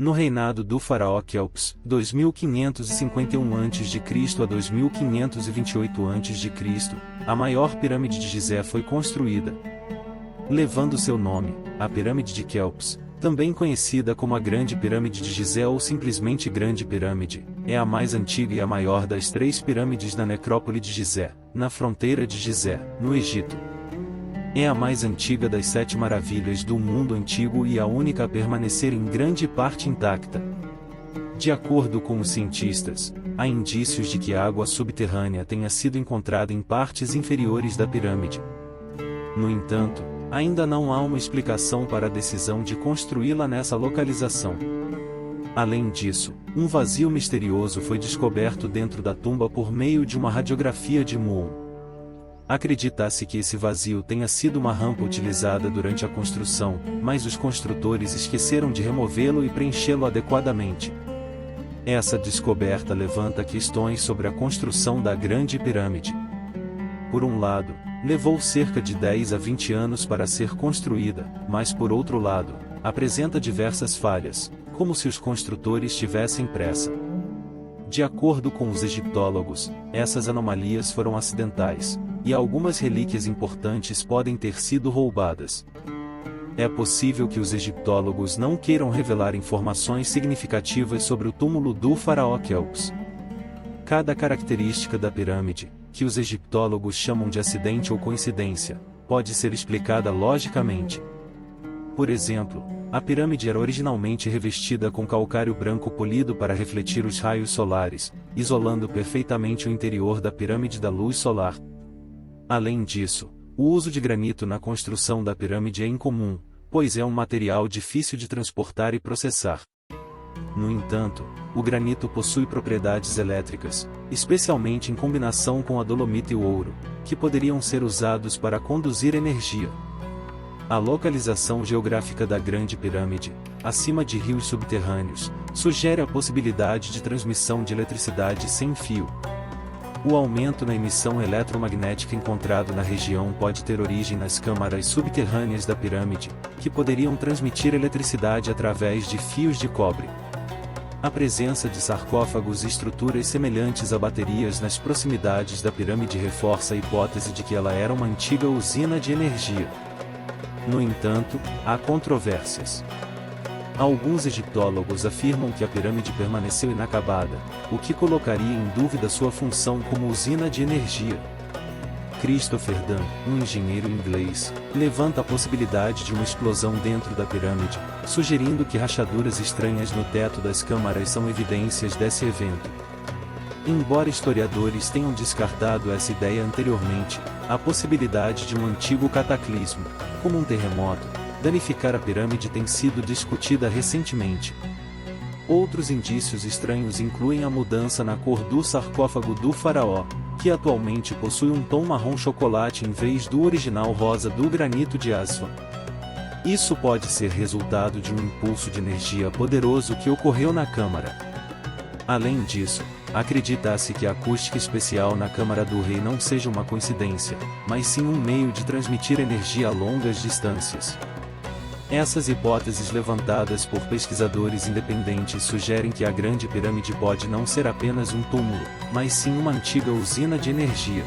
No reinado do faraó Quéops, 2551 a.C. a 2528 a.C., a maior pirâmide de Gizé foi construída. Levando seu nome, a Pirâmide de Quéops, também conhecida como a Grande Pirâmide de Gizé ou simplesmente Grande Pirâmide, é a mais antiga e a maior das 3 pirâmides da necrópole de Gizé, na fronteira de Gizé, no Egito. É a mais antiga das 7 maravilhas do mundo antigo e a única a permanecer em grande parte intacta. De acordo com os cientistas, há indícios de que a água subterrânea tenha sido encontrada em partes inferiores da pirâmide. No entanto, ainda não há uma explicação para a decisão de construí-la nessa localização. Além disso, um vazio misterioso foi descoberto dentro da tumba por meio de uma radiografia de muon. Acredita-se que esse vazio tenha sido uma rampa utilizada durante a construção, mas os construtores esqueceram de removê-lo e preenchê-lo adequadamente. Essa descoberta levanta questões sobre a construção da Grande Pirâmide. Por um lado, levou cerca de 10 a 20 anos para ser construída, mas por outro lado, apresenta diversas falhas, como se os construtores tivessem pressa. De acordo com os egiptólogos, essas anomalias foram acidentais, e algumas relíquias importantes podem ter sido roubadas. É possível que os egiptólogos não queiram revelar informações significativas sobre o túmulo do faraó Quéops. Cada característica da pirâmide, que os egiptólogos chamam de acidente ou coincidência, pode ser explicada logicamente. Por exemplo, a pirâmide era originalmente revestida com calcário branco polido para refletir os raios solares, isolando perfeitamente o interior da pirâmide da luz solar. Além disso, o uso de granito na construção da pirâmide é incomum, pois é um material difícil de transportar e processar. No entanto, o granito possui propriedades elétricas, especialmente em combinação com a dolomita e o ouro, que poderiam ser usados para conduzir energia. A localização geográfica da Grande Pirâmide, acima de rios subterrâneos, sugere a possibilidade de transmissão de eletricidade sem fio. O aumento na emissão eletromagnética encontrado na região pode ter origem nas câmaras subterrâneas da pirâmide, que poderiam transmitir eletricidade através de fios de cobre. A presença de sarcófagos e estruturas semelhantes a baterias nas proximidades da pirâmide reforça a hipótese de que ela era uma antiga usina de energia. No entanto, há controvérsias. Alguns egiptólogos afirmam que a pirâmide permaneceu inacabada, o que colocaria em dúvida sua função como usina de energia. Christopher Dunn, um engenheiro inglês, levanta a possibilidade de uma explosão dentro da pirâmide, sugerindo que rachaduras estranhas no teto das câmaras são evidências desse evento. Embora historiadores tenham descartado essa ideia anteriormente, a possibilidade de um antigo cataclismo, como um terremoto, danificar a pirâmide tem sido discutida recentemente. Outros indícios estranhos incluem a mudança na cor do sarcófago do faraó, que atualmente possui um tom marrom chocolate em vez do original rosa do granito de Aswan. Isso pode ser resultado de um impulso de energia poderoso que ocorreu na câmara. Além disso, acredita-se que a acústica especial na Câmara do Rei não seja uma coincidência, mas sim um meio de transmitir energia a longas distâncias. Essas hipóteses levantadas por pesquisadores independentes sugerem que a Grande Pirâmide pode não ser apenas um túmulo, mas sim uma antiga usina de energia.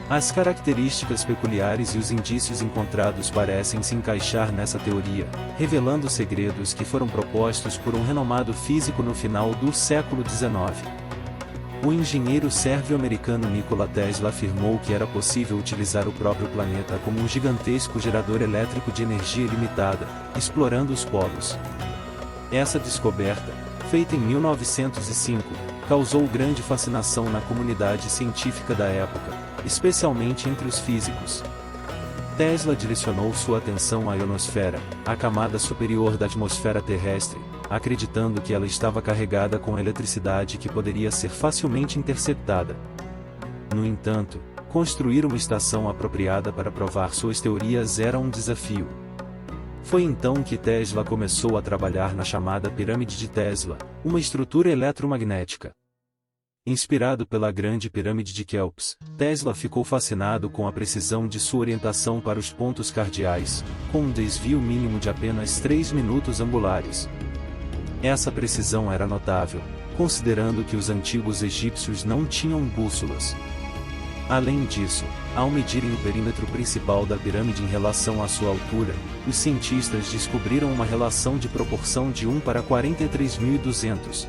As características peculiares e os indícios encontrados parecem se encaixar nessa teoria, revelando segredos que foram propostos por um renomado físico no final do século XIX. O engenheiro sérvio-americano Nikola Tesla afirmou que era possível utilizar o próprio planeta como um gigantesco gerador elétrico de energia ilimitada, explorando os polos. Essa descoberta, feita em 1905, causou grande fascinação na comunidade científica da época, especialmente entre os físicos. Tesla direcionou sua atenção à ionosfera, a camada superior da atmosfera terrestre, acreditando que ela estava carregada com eletricidade que poderia ser facilmente interceptada. No entanto, construir uma estação apropriada para provar suas teorias era um desafio. Foi então que Tesla começou a trabalhar na chamada Pirâmide de Tesla, uma estrutura eletromagnética. Inspirado pela Grande Pirâmide de Quéops, Tesla ficou fascinado com a precisão de sua orientação para os pontos cardeais, com um desvio mínimo de apenas 3 minutos angulares. Essa precisão era notável, considerando que os antigos egípcios não tinham bússolas. Além disso, ao medirem o perímetro principal da pirâmide em relação à sua altura, os cientistas descobriram uma relação de proporção de 1 para 43.200.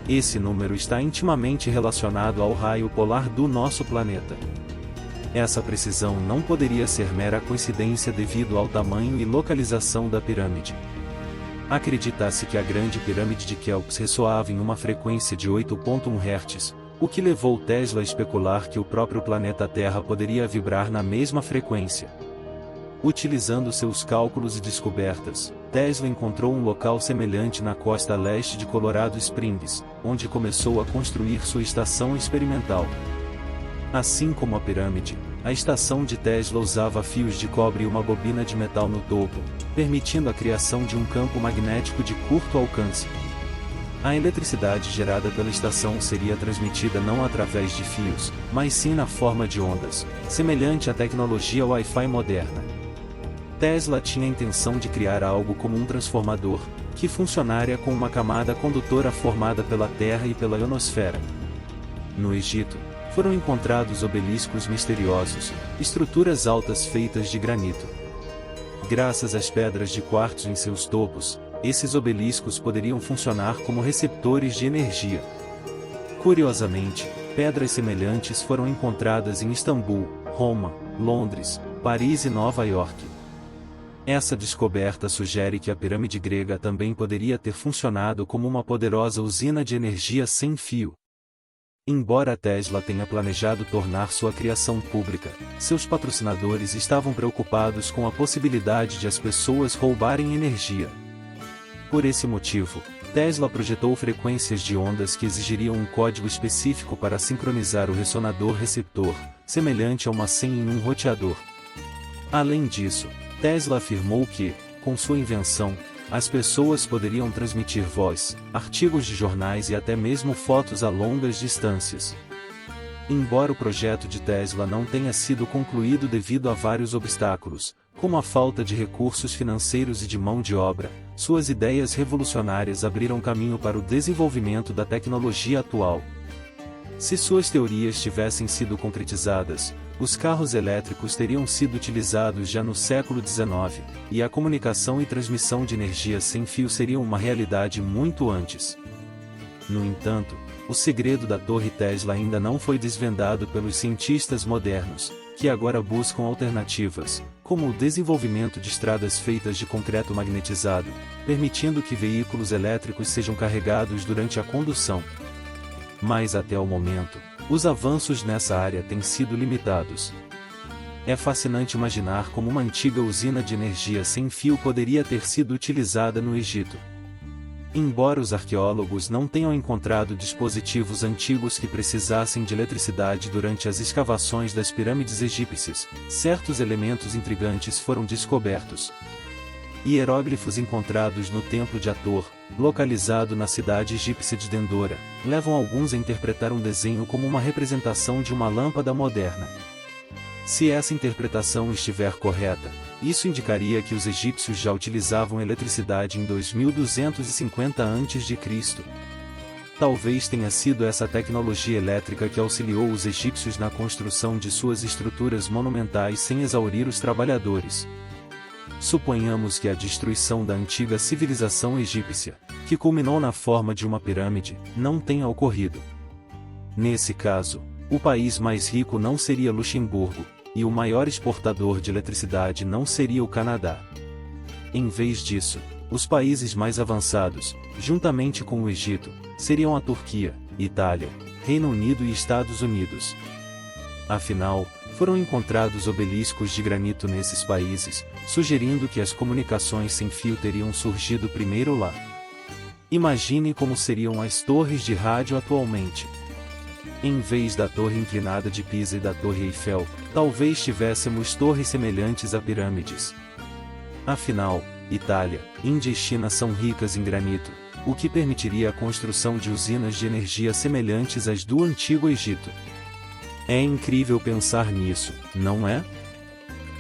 Esse número está intimamente relacionado ao raio polar do nosso planeta. Essa precisão não poderia ser mera coincidência devido ao tamanho e localização da pirâmide. Acredita-se que a grande pirâmide de Quéops ressoava em uma frequência de 8.1 Hz, o que levou Tesla a especular que o próprio planeta Terra poderia vibrar na mesma frequência. Utilizando seus cálculos e descobertas, Tesla encontrou um local semelhante na costa leste de Colorado Springs, onde começou a construir sua estação experimental. Assim como a pirâmide, a estação de Tesla usava fios de cobre e uma bobina de metal no topo, permitindo a criação de um campo magnético de curto alcance. A eletricidade gerada pela estação seria transmitida não através de fios, mas sim na forma de ondas, semelhante à tecnologia Wi-Fi moderna. Tesla tinha a intenção de criar algo como um transformador, que funcionaria com uma camada condutora formada pela Terra e pela ionosfera. No Egito, foram encontrados obeliscos misteriosos, estruturas altas feitas de granito. Graças às pedras de quartzo em seus topos, esses obeliscos poderiam funcionar como receptores de energia. Curiosamente, pedras semelhantes foram encontradas em Istambul, Roma, Londres, Paris e Nova York. Essa descoberta sugere que a pirâmide grega também poderia ter funcionado como uma poderosa usina de energia sem fio. Embora Tesla tenha planejado tornar sua criação pública, seus patrocinadores estavam preocupados com a possibilidade de as pessoas roubarem energia. Por esse motivo, Tesla projetou frequências de ondas que exigiriam um código específico para sincronizar o ressonador-receptor, semelhante a uma senha em um roteador. Além disso, Tesla afirmou que, com sua invenção, as pessoas poderiam transmitir voz, artigos de jornais e até mesmo fotos a longas distâncias. Embora o projeto de Tesla não tenha sido concluído devido a vários obstáculos, como a falta de recursos financeiros e de mão de obra, suas ideias revolucionárias abriram caminho para o desenvolvimento da tecnologia atual. Se suas teorias tivessem sido concretizadas, os carros elétricos teriam sido utilizados já no século XIX, e a comunicação e transmissão de energia sem fio seriam uma realidade muito antes. No entanto, o segredo da Torre Tesla ainda não foi desvendado pelos cientistas modernos, que agora buscam alternativas, como o desenvolvimento de estradas feitas de concreto magnetizado, permitindo que veículos elétricos sejam carregados durante a condução. Mas até o momento, os avanços nessa área têm sido limitados. É fascinante imaginar como uma antiga usina de energia sem fio poderia ter sido utilizada no Egito. Embora os arqueólogos não tenham encontrado dispositivos antigos que precisassem de eletricidade durante as escavações das pirâmides egípcias, certos elementos intrigantes foram descobertos. Hieróglifos encontrados no Templo de Hathor, localizado na cidade egípcia de Dendora, levam alguns a interpretar um desenho como uma representação de uma lâmpada moderna. Se essa interpretação estiver correta, isso indicaria que os egípcios já utilizavam eletricidade em 2250 a.C. Talvez tenha sido essa tecnologia elétrica que auxiliou os egípcios na construção de suas estruturas monumentais sem exaurir os trabalhadores. Suponhamos que a destruição da antiga civilização egípcia, que culminou na forma de uma pirâmide, não tenha ocorrido. Nesse caso, o país mais rico não seria Luxemburgo, e o maior exportador de eletricidade não seria o Canadá. Em vez disso, os países mais avançados, juntamente com o Egito, seriam a Turquia, Itália, Reino Unido e Estados Unidos. Afinal, foram encontrados obeliscos de granito nesses países, sugerindo que as comunicações sem fio teriam surgido primeiro lá. Imagine como seriam as torres de rádio atualmente. Em vez da Torre Inclinada de Pisa e da Torre Eiffel, talvez tivéssemos torres semelhantes a pirâmides. Afinal, Itália, Índia e China são ricas em granito, o que permitiria a construção de usinas de energia semelhantes às do Antigo Egito. É incrível pensar nisso, não é?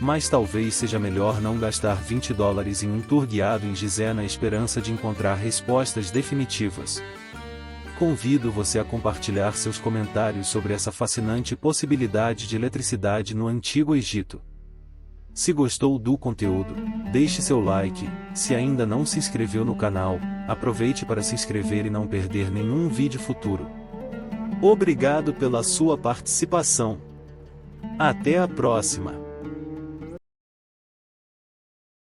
Mas talvez seja melhor não gastar $20 em um tour guiado em Gizé na esperança de encontrar respostas definitivas. Convido você a compartilhar seus comentários sobre essa fascinante possibilidade de eletricidade no Antigo Egito. Se gostou do conteúdo, deixe seu like. Se ainda não se inscreveu no canal, aproveite para se inscrever e não perder nenhum vídeo futuro. Obrigado pela sua participação. Até a próxima!